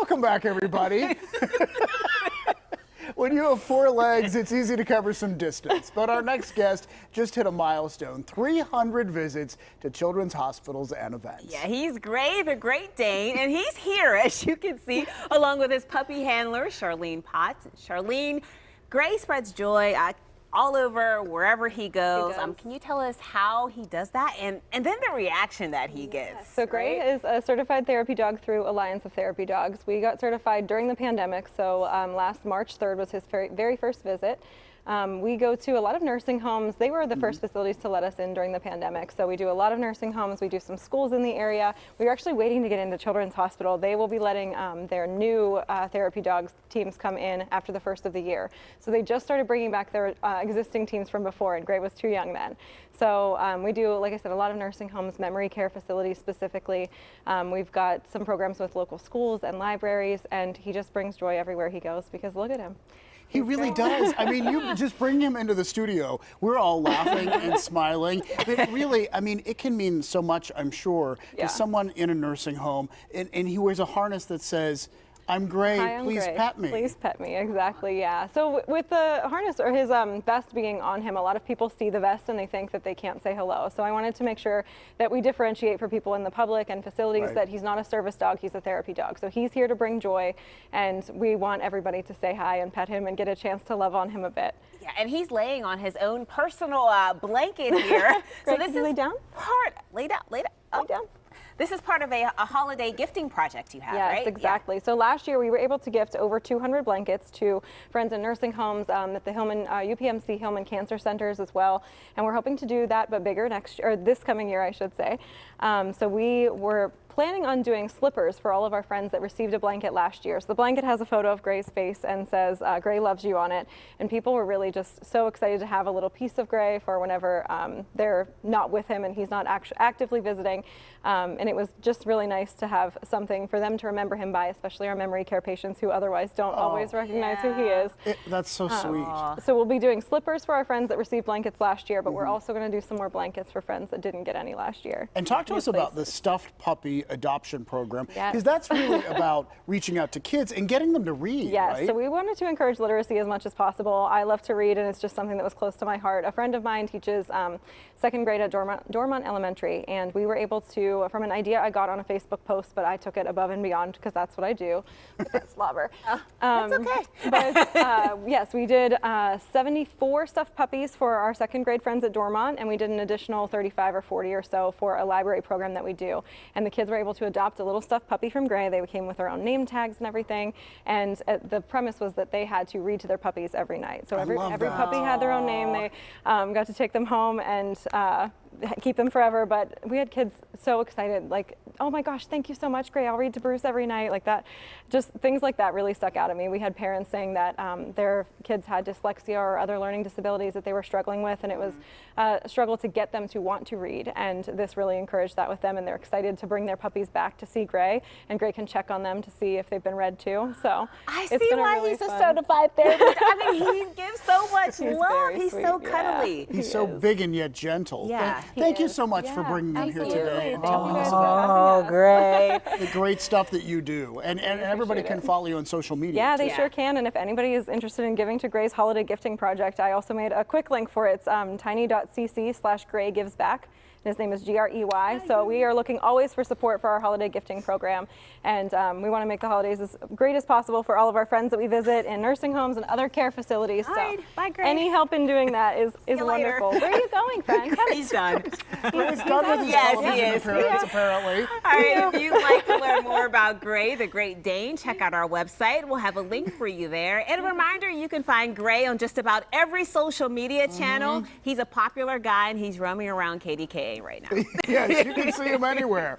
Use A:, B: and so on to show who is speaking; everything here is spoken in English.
A: Welcome back, everybody. When you have 4 legs, it's easy to cover some distance. But our next guest just hit a milestone, 300 visits to children's hospitals and events.
B: Yeah, he's Grey the Great Dane, and he's here, as you can see, along with his puppy handler, Charlene Potts. Charlene, Grey spreads joy all over, wherever he goes. Can you tell us how he does that and then the reaction that he gets?
C: So Grey is a certified therapy dog through Alliance of Therapy Dogs. We got certified during the pandemic, so last March 3rd was his very first visit. We go to a lot of nursing homes. They were the first facilities to let us in during the pandemic. So we do a lot of nursing homes. We do some schools in the area. We are actually waiting to get into Children's Hospital. They will be letting their new therapy dogs teams come in after the first of the year. So they just started bringing back their existing teams from before, and Grey was too young then. So we do, like I said, a lot of nursing homes, memory care facilities specifically. We've got some programs with local schools and libraries, and he just brings joy everywhere he goes because look at him.
A: He really does. I mean, you just bring him into the studio. We're all laughing and smiling. But really, I mean, it can mean so much, I'm sure, to someone in a nursing home. And he wears a harness that says, I'm Grey,
C: Hi, I'm
A: please
C: Grey.
A: pet me.
C: Please pet me, exactly, yeah. So with the harness or his vest being on him, a lot of people see the vest and they think that they can't say hello. So I wanted to make sure that we differentiate for people in the public and facilities that he's not a service dog, he's a therapy dog. So he's here to bring joy, and we want everybody to say hi and pet him and get a chance to love on him a bit.
B: Yeah, and he's laying on his own personal blanket here.
C: So this is lay down?
B: Lay down. Lay down. This is part of a holiday gifting project you have, right?
C: Yes, exactly. Yeah. So last year we were able to gift over 200 blankets to friends in nursing homes, at the UPMC Hillman Cancer Centers as well. And we're hoping to do that, but bigger next year, or this coming year, I should say. So we were planning on doing slippers for all of our friends that received a blanket last year. So the blanket has a photo of Grey's face and says, Grey loves you on it. And people were really just so excited to have a little piece of Grey for whenever they're not with him and he's not actively visiting. And it was just really nice to have something for them to remember him by, especially our memory care patients who otherwise don't always recognize who he is.
A: That's so sweet.
C: So we'll be doing slippers for our friends that received blankets last year, but we're also going to do some more blankets for friends that didn't get any last year.
A: And talk to us about the stuffed puppy adoption program, because that's really about reaching out to kids and getting them to read, right?
C: So we wanted to encourage literacy as much as possible. I love to read, and it's just something that was close to my heart. A friend of mine teaches 2nd grade at Dormont Elementary, and we were able to, from an idea I got on a Facebook post, but I took it above and beyond because that's what I do with that slobber.
B: That's okay.
C: But yes, we did 74 stuffed puppies for our 2nd grade friends at Dormont, and we did an additional 35 or 40 or so for a library program that we do. And the kids were able to adopt a little stuffed puppy from Grey. They came with their own name tags and everything. And the premise was that they had to read to their puppies every night. So every puppy had their own name. They got to take them home and keep them forever. But we had kids so excited, like, oh my gosh, thank you so much, Grey. I'll read to Bruce every night, like that. Just things like that really stuck out at me. We had parents saying that their kids had dyslexia or other learning disabilities that they were struggling with, and it was a struggle to get them to want to read. And this really encouraged that with them, and they're excited to bring their puppies back to see Grey, and Grey can check on them to see if they've been read to. So
B: I see why he's a certified therapist. I mean, he gives so much love. He's
C: sweet,
B: so cuddly.
A: He's so big and yet gentle.
B: Yeah.
A: Thank you so much for bringing him here today.
B: Oh, Grey.
A: The great stuff that you do. And everybody can follow you on social media.
C: Yeah, they sure can. And if anybody is interested in giving to Grey's holiday gifting project, I also made a quick link for it. It's tiny.cc/GreyGivesBack. His name is Grey. So we are looking always for support for our holiday gifting program. And we want to make the holidays as great as possible for all of our friends that we visit in nursing homes and other care facilities. So
B: bye, Grey.
C: Any help in doing that is wonderful. Where are you going, Frank?
B: He's done.
A: He's done with his television appearance, apparently.
B: All right, if you'd like to learn more about Grey the Great Dane, check out our website. We'll have a link for you there. And a reminder, you can find Grey on just about every social media channel. He's a popular guy, and he's roaming around KDKA right now.
A: Yes, you can see him anywhere.